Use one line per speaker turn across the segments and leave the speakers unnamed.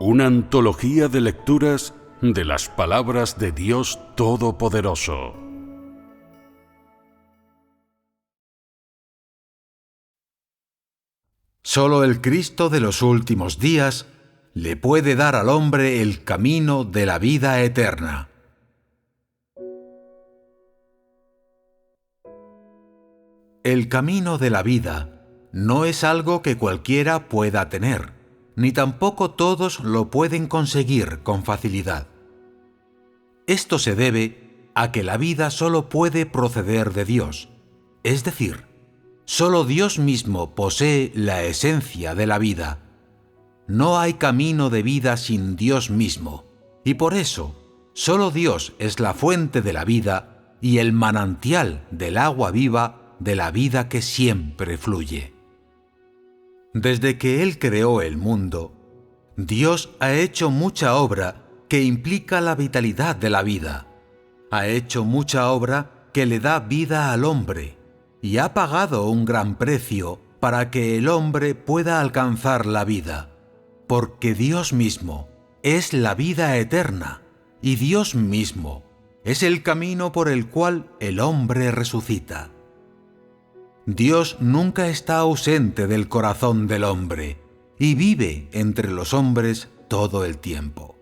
Una antología de lecturas de las palabras de Dios Todopoderoso.
Solo el Cristo de los últimos días le puede dar al hombre el camino de la vida eterna. El camino de la vida no es algo que cualquiera pueda tener, ni tampoco todos lo pueden conseguir con facilidad. Esto se debe a que la vida solo puede proceder de Dios, es decir, solo Dios mismo posee la esencia de la vida. No hay camino de vida sin Dios mismo, y por eso, solo Dios es la fuente de la vida y el manantial del agua viva de la vida que siempre fluye. Desde que Él creó el mundo, Dios ha hecho mucha obra que implica la vitalidad de la vida. Ha hecho mucha obra que le da vida al hombre y ha pagado un gran precio para que el hombre pueda alcanzar la vida, porque Dios mismo es la vida eterna y Dios mismo es el camino por el cual el hombre resucita. Dios nunca está ausente del corazón del hombre y vive entre los hombres todo el tiempo.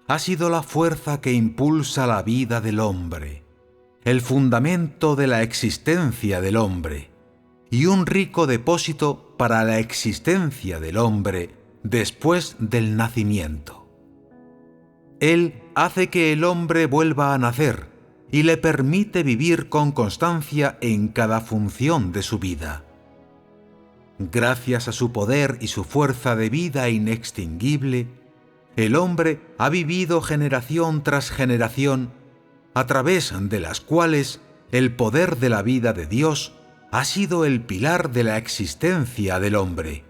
Ha sido la fuerza que impulsa la vida del hombre, el fundamento de la existencia del hombre y un rico depósito para la existencia del hombre después del nacimiento. Él hace que el hombre vuelva a nacer y le permite vivir con constancia en cada función de su vida. Gracias a su poder y su fuerza de vida inextinguible, el hombre ha vivido generación tras generación, a través de las cuales el poder de la vida de Dios ha sido el pilar de la existencia del hombre,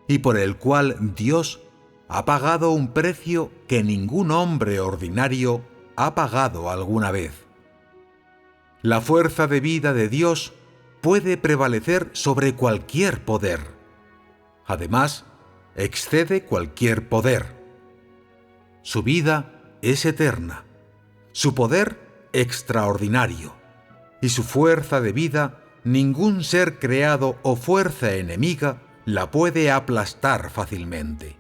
y por el cual Dios ha pagado un precio que ningún hombre ordinario ha pagado alguna vez. La fuerza de vida de Dios puede prevalecer sobre cualquier poder. Además, excede cualquier poder. Su vida es eterna, su poder extraordinario, y su fuerza de vida ningún ser creado o fuerza enemiga la puede aplastar fácilmente.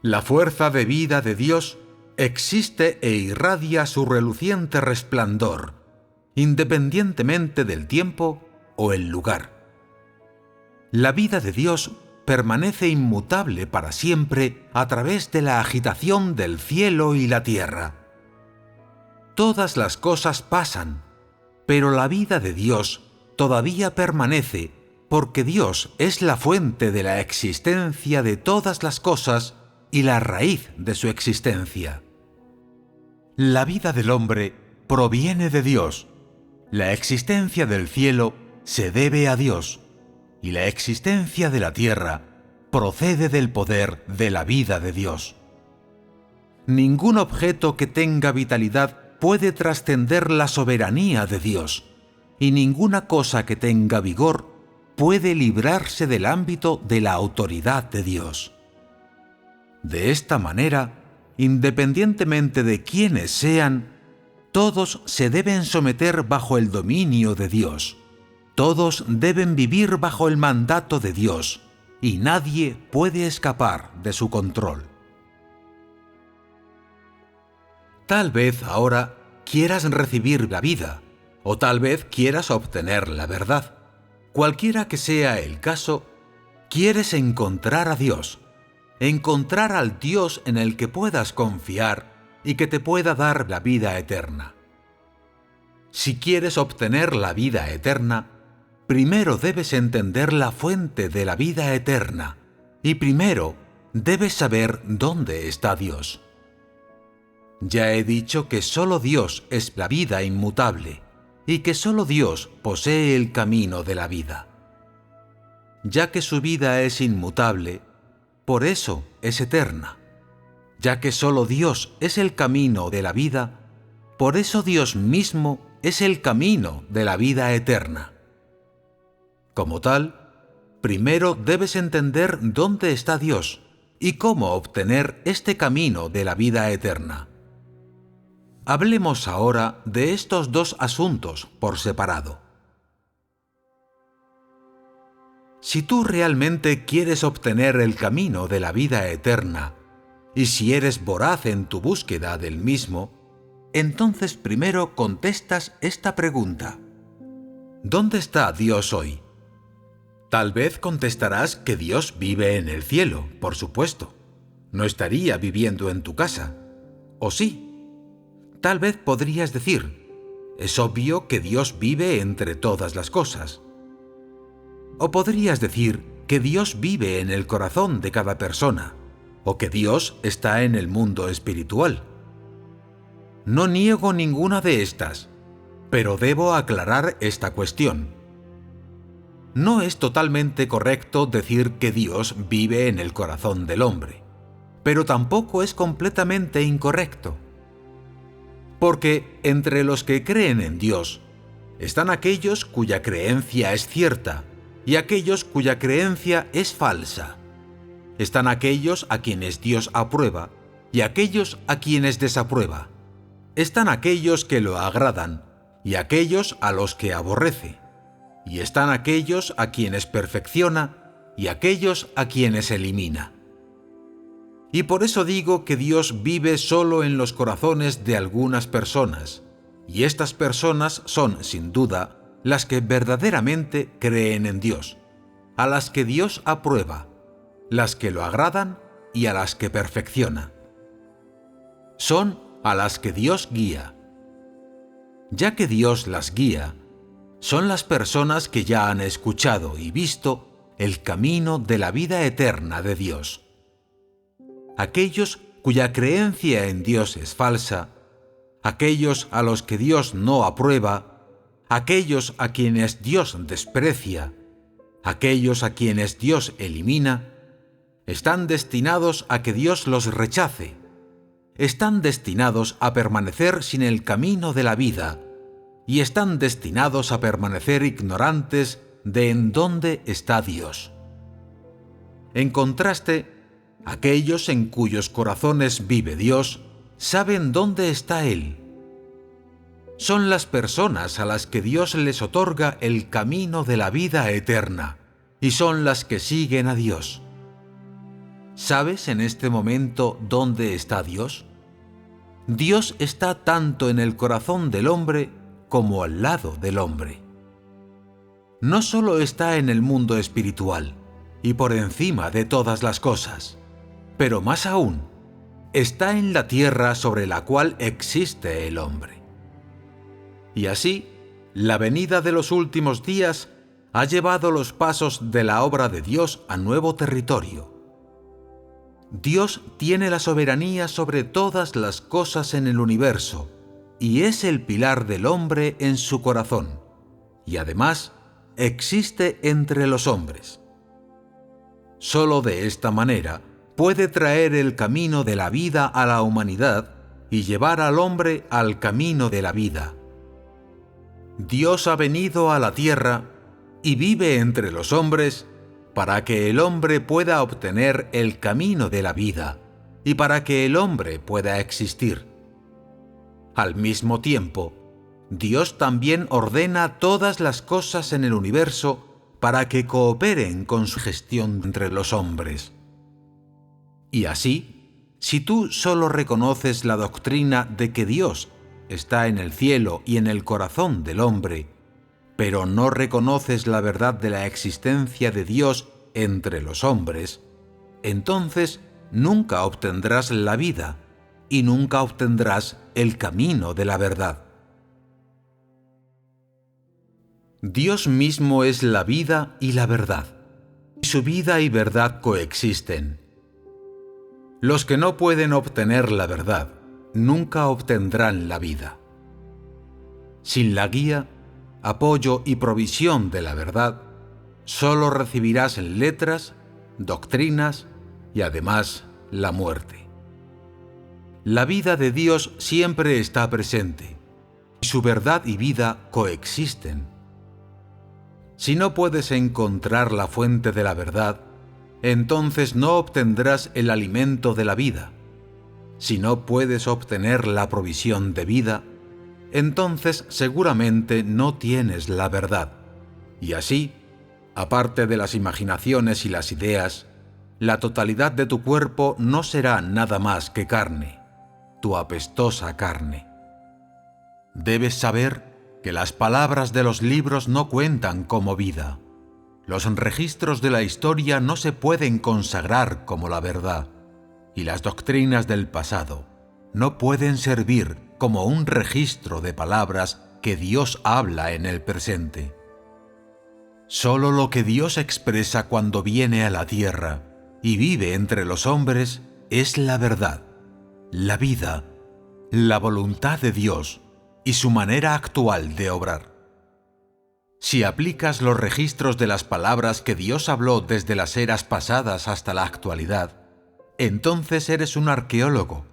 La fuerza de vida de Dios existe e irradia su reluciente resplandor, independientemente del tiempo o el lugar. La vida de Dios permanece inmutable para siempre a través de la agitación del cielo y la tierra. Todas las cosas pasan, pero la vida de Dios todavía permanece porque Dios es la fuente de la existencia de todas las cosas y la raíz de su existencia. La vida del hombre proviene de Dios. La existencia del cielo se debe a Dios, y la existencia de la tierra procede del poder de la vida de Dios. Ningún objeto que tenga vitalidad puede trascender la soberanía de Dios, y ninguna cosa que tenga vigor puede librarse del ámbito de la autoridad de Dios. De esta manera, independientemente de quiénes sean, todos se deben someter bajo el dominio de Dios. Todos deben vivir bajo el mandato de Dios, y nadie puede escapar de su control. Tal vez ahora quieras recibir la vida, o tal vez quieras obtener la verdad. Cualquiera que sea el caso, quieres encontrar a Dios, encontrar al Dios en el que puedas confiar y que te pueda dar la vida eterna. Si quieres obtener la vida eterna, primero debes entender la fuente de la vida eterna y primero debes saber dónde está Dios. Ya he dicho que solo Dios es la vida inmutable y que solo Dios posee el camino de la vida. Ya que su vida es inmutable, por eso es eterna. Ya que solo Dios es el camino de la vida, por eso Dios mismo es el camino de la vida eterna. Como tal, primero debes entender dónde está Dios y cómo obtener este camino de la vida eterna. Hablemos ahora de estos dos asuntos por separado. Si tú realmente quieres obtener el camino de la vida eterna, y si eres voraz en tu búsqueda del mismo, entonces primero contestas esta pregunta: ¿dónde está Dios hoy? Tal vez contestarás que Dios vive en el cielo, por supuesto. No estaría viviendo en tu casa. ¿O sí? Tal vez podrías decir: es obvio que Dios vive entre todas las cosas. O podrías decir que Dios vive en el corazón de cada persona, o que Dios está en el mundo espiritual. No niego ninguna de estas, pero debo aclarar esta cuestión. No es totalmente correcto decir que Dios vive en el corazón del hombre, pero tampoco es completamente incorrecto. Porque entre los que creen en Dios están aquellos cuya creencia es cierta y aquellos cuya creencia es falsa. Están aquellos a quienes Dios aprueba y aquellos a quienes desaprueba. Están aquellos que lo agradan y aquellos a los que aborrece. Y están aquellos a quienes perfecciona y aquellos a quienes elimina. Y por eso digo que Dios vive solo en los corazones de algunas personas, y estas personas son, sin duda, las que verdaderamente creen en Dios, a las que Dios aprueba, las que lo agradan y a las que perfecciona. Son a las que Dios guía. Ya que Dios las guía, son las personas que ya han escuchado y visto el camino de la vida eterna de Dios. Aquellos cuya creencia en Dios es falsa, aquellos a los que Dios no aprueba, aquellos a quienes Dios desprecia, aquellos a quienes Dios elimina, están destinados a que Dios los rechace. Están destinados a permanecer sin el camino de la vida y están destinados a permanecer ignorantes de en dónde está Dios. En contraste, aquellos en cuyos corazones vive Dios saben dónde está Él. Son las personas a las que Dios les otorga el camino de la vida eterna y son las que siguen a Dios. ¿Sabes en este momento dónde está Dios? Dios está tanto en el corazón del hombre como al lado del hombre. No solo está en el mundo espiritual y por encima de todas las cosas, pero más aún, está en la tierra sobre la cual existe el hombre. Y así, la venida de los últimos días ha llevado los pasos de la obra de Dios a nuevo territorio. Dios tiene la soberanía sobre todas las cosas en el universo y es el pilar del hombre en su corazón, y además existe entre los hombres. Solo de esta manera puede traer el camino de la vida a la humanidad y llevar al hombre al camino de la vida. Dios ha venido a la tierra y vive entre los hombres para que el hombre pueda obtener el camino de la vida y para que el hombre pueda existir. Al mismo tiempo, Dios también ordena todas las cosas en el universo para que cooperen con su gestión entre los hombres. Y así, si tú solo reconoces la doctrina de que Dios está en el cielo y en el corazón del hombre, pero no reconoces la verdad de la existencia de Dios entre los hombres, entonces nunca obtendrás la vida y nunca obtendrás el camino de la verdad. Dios mismo es la vida y la verdad, y su vida y verdad coexisten. Los que no pueden obtener la verdad nunca obtendrán la vida. Sin la guía, apoyo y provisión de la verdad, solo recibirás letras, doctrinas y además la muerte. La vida de Dios siempre está presente, y su verdad y vida coexisten. Si no puedes encontrar la fuente de la verdad, entonces no obtendrás el alimento de la vida. Si no puedes obtener la provisión de vida, entonces seguramente no tienes la verdad. Y así, aparte de las imaginaciones y las ideas, la totalidad de tu cuerpo no será nada más que carne, tu apestosa carne. Debes saber que las palabras de los libros no cuentan como vida. Los registros de la historia no se pueden consagrar como la verdad, y las doctrinas del pasado no pueden servir como un registro de palabras que Dios habla en el presente. Solo lo que Dios expresa cuando viene a la tierra y vive entre los hombres es la verdad, la vida, la voluntad de Dios y su manera actual de obrar. Si aplicas los registros de las palabras que Dios habló desde las eras pasadas hasta la actualidad, entonces eres un arqueólogo,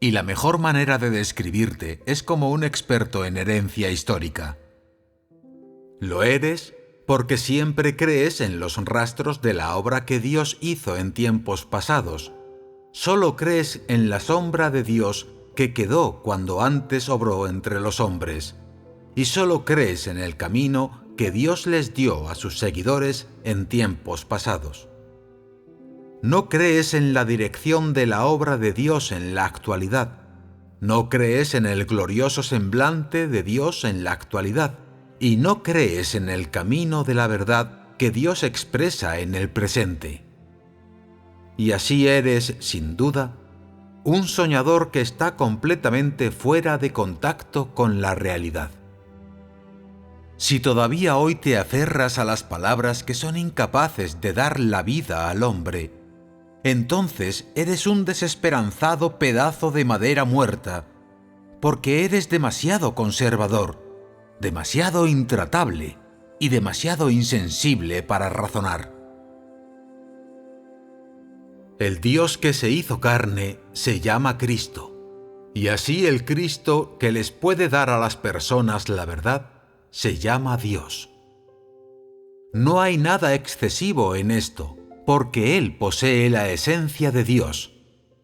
y la mejor manera de describirte es como un experto en herencia histórica. Lo eres porque siempre crees en los rastros de la obra que Dios hizo en tiempos pasados. Solo crees en la sombra de Dios que quedó cuando antes obró entre los hombres, y solo crees en el camino que Dios les dio a sus seguidores en tiempos pasados. No crees en la dirección de la obra de Dios en la actualidad. No crees en el glorioso semblante de Dios en la actualidad. Y no crees en el camino de la verdad que Dios expresa en el presente. Y así eres, sin duda, un soñador que está completamente fuera de contacto con la realidad. Si todavía hoy te aferras a las palabras que son incapaces de dar la vida al hombre, entonces eres un desesperanzado pedazo de madera muerta, porque eres demasiado conservador, demasiado intratable y demasiado insensible para razonar. El Dios que se hizo carne se llama Cristo, y así el Cristo que les puede dar a las personas la verdad se llama Dios. No hay nada excesivo en esto, porque Él posee la esencia de Dios,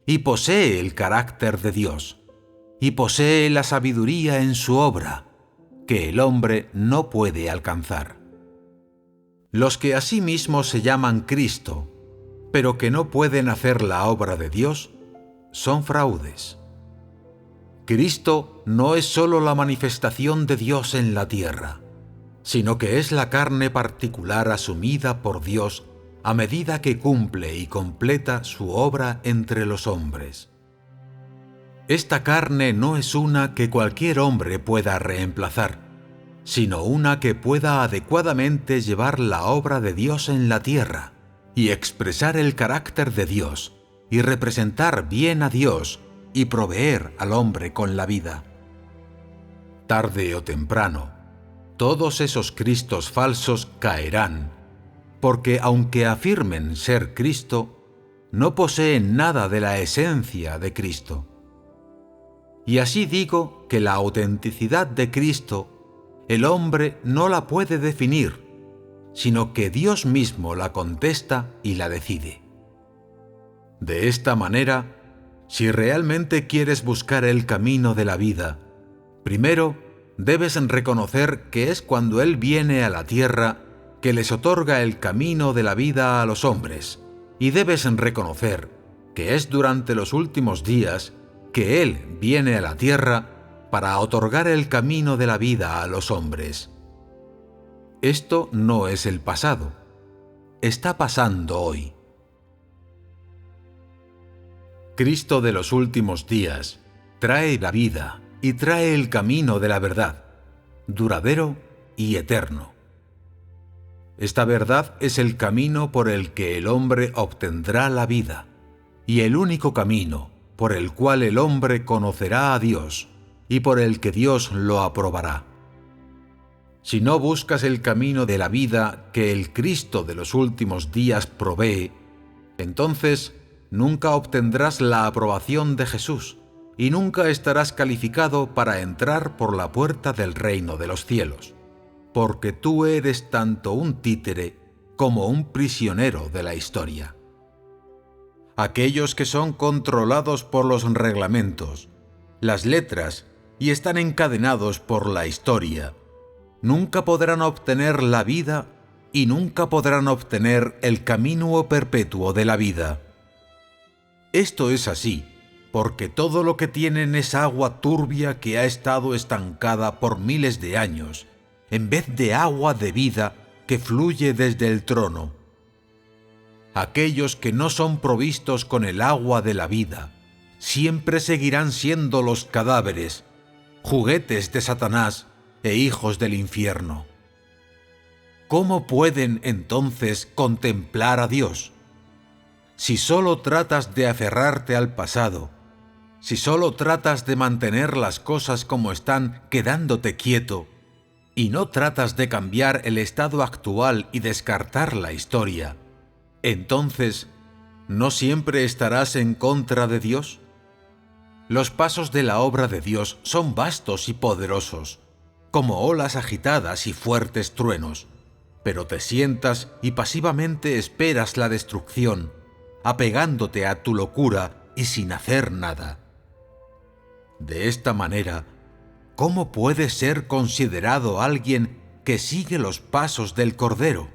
y posee el carácter de Dios, y posee la sabiduría en su obra, que el hombre no puede alcanzar. Los que a sí mismos se llaman Cristo, pero que no pueden hacer la obra de Dios, son fraudes. Cristo no es sólo la manifestación de Dios en la tierra, sino que es la carne particular asumida por Dios a medida que cumple y completa su obra entre los hombres. Esta carne no es una que cualquier hombre pueda reemplazar, sino una que pueda adecuadamente llevar la obra de Dios en la tierra y expresar el carácter de Dios y representar bien a Dios y proveer al hombre con la vida. Tarde o temprano, todos esos Cristos falsos caerán, porque aunque afirmen ser Cristo, no poseen nada de la esencia de Cristo. Y así digo que la autenticidad de Cristo, el hombre no la puede definir, sino que Dios mismo la contesta y la decide. De esta manera, si realmente quieres buscar el camino de la vida, primero debes reconocer que es cuando Él viene a la tierra que les otorga el camino de la vida a los hombres, y debes reconocer que es durante los últimos días que Él viene a la tierra para otorgar el camino de la vida a los hombres. Esto no es el pasado, está pasando hoy. Cristo de los últimos días trae la vida y trae el camino de la verdad, duradero y eterno. Esta verdad es el camino por el que el hombre obtendrá la vida, y el único camino por el cual el hombre conocerá a Dios y por el que Dios lo aprobará. Si no buscas el camino de la vida que el Cristo de los últimos días provee, entonces nunca obtendrás la aprobación de Jesús y nunca estarás calificado para entrar por la puerta del reino de los cielos, porque tú eres tanto un títere como un prisionero de la historia. aquellos que son controlados por los reglamentos, las letras y están encadenados por la historia, nunca podrán obtener la vida y nunca podrán obtener el camino perpetuo de la vida. Esto es así, porque todo lo que tienen es agua turbia que ha estado estancada por miles de años, en vez de agua de vida que fluye desde el trono. Aquellos que no son provistos con el agua de la vida, siempre seguirán siendo los cadáveres, juguetes de Satanás e hijos del infierno. ¿Cómo pueden entonces contemplar a Dios? Si solo tratas de aferrarte al pasado, si solo tratas de mantener las cosas como están quedándote quieto, y no tratas de cambiar el estado actual y descartar la historia, entonces, ¿no siempre estarás en contra de Dios? Los pasos de la obra de Dios son vastos y poderosos, como olas agitadas y fuertes truenos, pero te sientas y pasivamente esperas la destrucción, apegándote a tu locura y sin hacer nada. De esta manera, ¿cómo puedes ser considerado alguien que sigue los pasos del Cordero?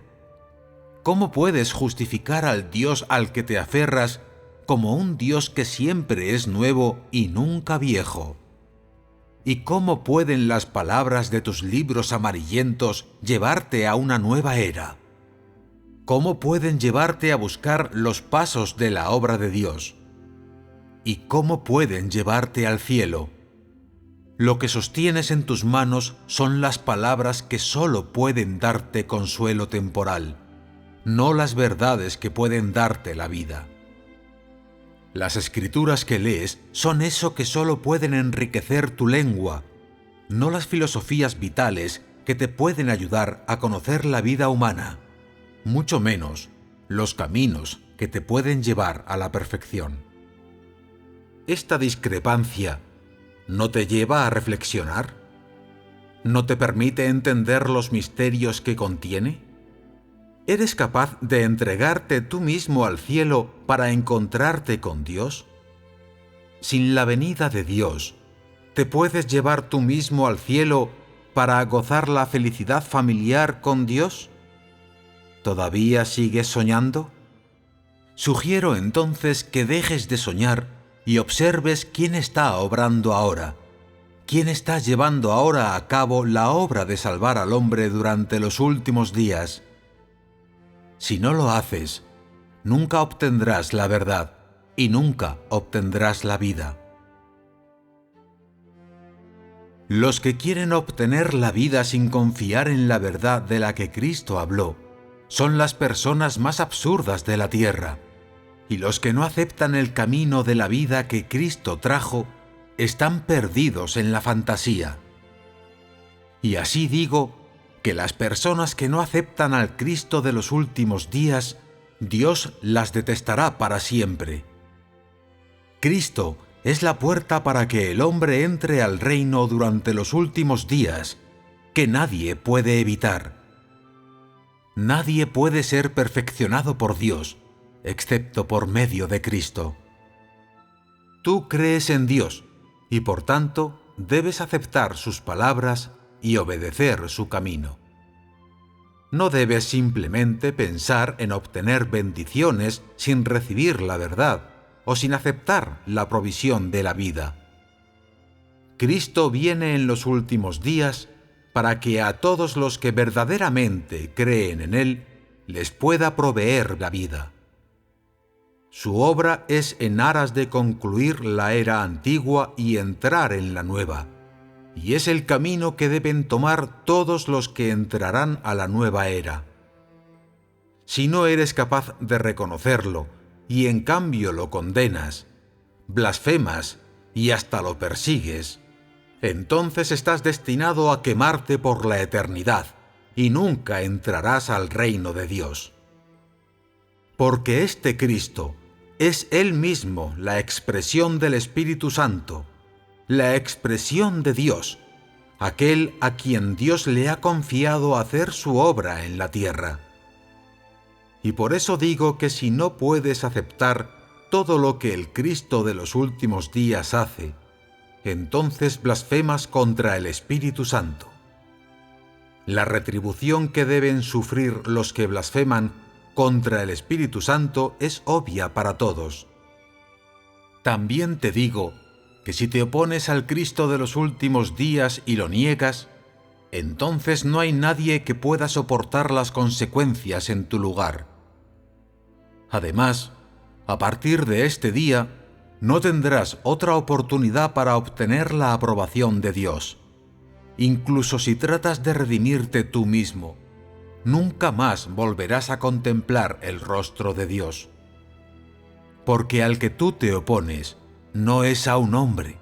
¿Cómo puedes justificar al Dios al que te aferras como un Dios que siempre es nuevo y nunca viejo? ¿Y cómo pueden las palabras de tus libros amarillentos llevarte a una nueva era? ¿Cómo pueden llevarte a buscar los pasos de la obra de Dios? ¿Y cómo pueden llevarte al cielo? Lo que sostienes en tus manos son las palabras que solo pueden darte consuelo temporal, no las verdades que pueden darte la vida. Las escrituras que lees son eso que solo pueden enriquecer tu lengua, no las filosofías vitales que te pueden ayudar a conocer la vida humana, mucho menos los caminos que te pueden llevar a la perfección. Esta discrepancia ¿no te lleva a reflexionar? ¿No te permite entender los misterios que contiene? ¿Eres capaz de entregarte tú mismo al cielo para encontrarte con Dios? Sin la venida de Dios, ¿te puedes llevar tú mismo al cielo para gozar la felicidad familiar con Dios? ¿Todavía sigues soñando? Sugiero entonces que dejes de soñar y observes quién está obrando ahora, quién está llevando ahora a cabo la obra de salvar al hombre durante los últimos días. Si no lo haces, nunca obtendrás la verdad y nunca obtendrás la vida. Los que quieren obtener la vida sin confiar en la verdad de la que Cristo habló, son las personas más absurdas de la tierra, y los que no aceptan el camino de la vida que Cristo trajo, están perdidos en la fantasía. Y así digo que las personas que no aceptan al Cristo de los últimos días, Dios las detestará para siempre. Cristo es la puerta para que el hombre entre al reino durante los últimos días, que nadie puede evitar. Nadie puede ser perfeccionado por Dios, excepto por medio de Cristo. Tú crees en Dios, y por tanto debes aceptar sus palabras y obedecer su camino. No debes simplemente pensar en obtener bendiciones sin recibir la verdad o sin aceptar la provisión de la vida. Cristo viene en los últimos días para que a todos los que verdaderamente creen en Él les pueda proveer la vida. Su obra es en aras de concluir la era antigua y entrar en la nueva, y es el camino que deben tomar todos los que entrarán a la nueva era. Si no eres capaz de reconocerlo y en cambio lo condenas, blasfemas y hasta lo persigues, entonces estás destinado a quemarte por la eternidad y nunca entrarás al reino de Dios. Porque este Cristo es Él mismo la expresión del Espíritu Santo, la expresión de Dios, aquel a quien Dios le ha confiado hacer su obra en la tierra. Y por eso digo que si no puedes aceptar todo lo que el Cristo de los últimos días hace, entonces blasfemas contra el Espíritu Santo. La retribución que deben sufrir los que blasfeman contra el Espíritu Santo es obvia para todos. También te digo que si te opones al Cristo de los últimos días y lo niegas, entonces no hay nadie que pueda soportar las consecuencias en tu lugar. Además, a partir de este día, no tendrás otra oportunidad para obtener la aprobación de Dios. Incluso si tratas de redimirte tú mismo, nunca más volverás a contemplar el rostro de Dios. Porque al que tú te opones no es a un hombre.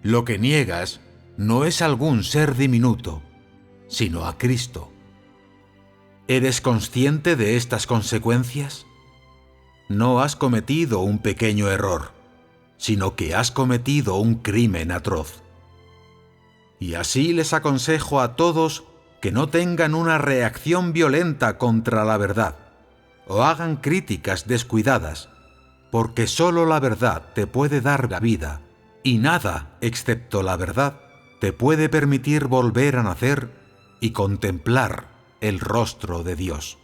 Lo que niegas no es algún ser diminuto, sino a Cristo. ¿Eres consciente de estas consecuencias? No has cometido un pequeño error, sino que has cometido un crimen atroz. Y así les aconsejo a todos que no tengan una reacción violenta contra la verdad, o hagan críticas descuidadas, porque solo la verdad te puede dar la vida, y nada, excepto la verdad, te puede permitir volver a nacer y contemplar el rostro de Dios.